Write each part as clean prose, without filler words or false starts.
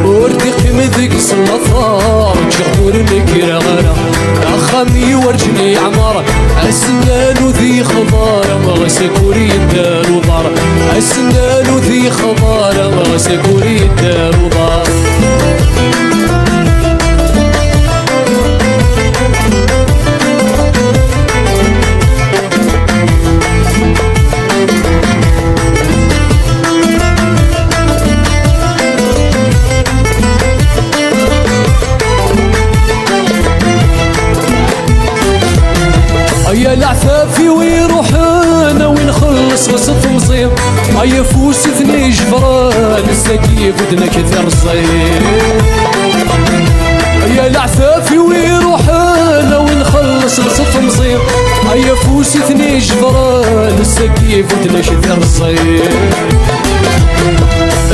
وردي قمذك صلفار جغور نكرا غرا أخامي ورجني عمارة أسنان ذي خضارة غسكوري الدار وضار أسنان ذي خضارة غسكوري الدار وضار يا العفافي ويروحنا ونخلص وسط مصيب هيا فوس ثني جبران السكيف ودنا كثر الصيف يا العفافي ويروحنا ونخلص وسط مصيب هيا فوس ثني جبران السكيف ودنا كثر الصيف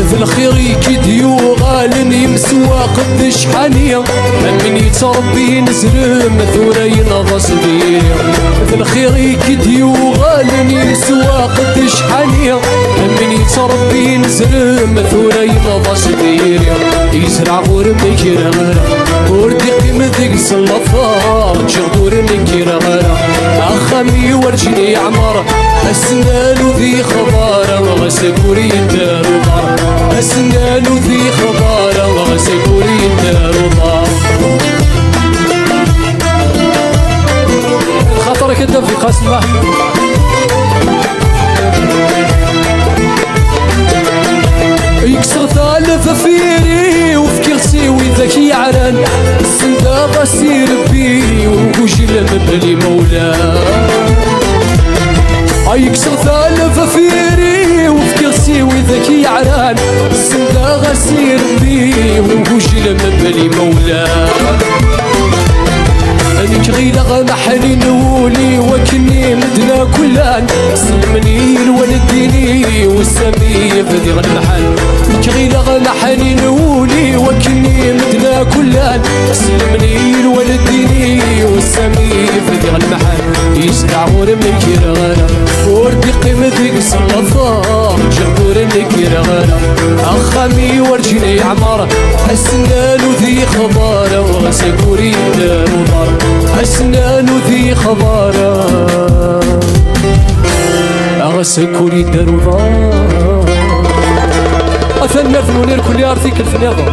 ذا الخير يكديو غالن يمسوا قدش حانية من يتربي نزرم ثورين ضصبير ذا الخير يكديو غالن يمسوا قدش حانية من يتربي نزرم ثورين ضصبير يزرع غور مكير غرا وردي قيمتك صلفار جغدور نكير غرا أخامي ورجني عمر أسنان ذي خضارة وغسكوري الدار وضار أسنان ذي خضارة وغسكوري الدار وضار خاطرك انت في قسمة يكسر ثالث فيري وفكرتي وذاك يعران السندا غسير بي وجل مبلي مولاه يكسر ثالث فيري وفكرتي وذاك يعران السندا غسير بي وجل مبلي مولاه هذيك غيلة محني نولي وكني مدنا كلان سلمني الوالديني والسمي بدي غنحن هذيك غيلة محني نولي وكني مدنا كلان سلمني الوالديني والسمي بدي غنحن يسرع ورمي غرا وردي قيمتك صلفار جبور نكير غرا أخامي ورجني عمارة أسنان ذي خضارة وغسكوري الدار وضار أسنان ذي خضارة أغسكوري الدار وضار أثنى فنونير كل يارثيك الفنيضة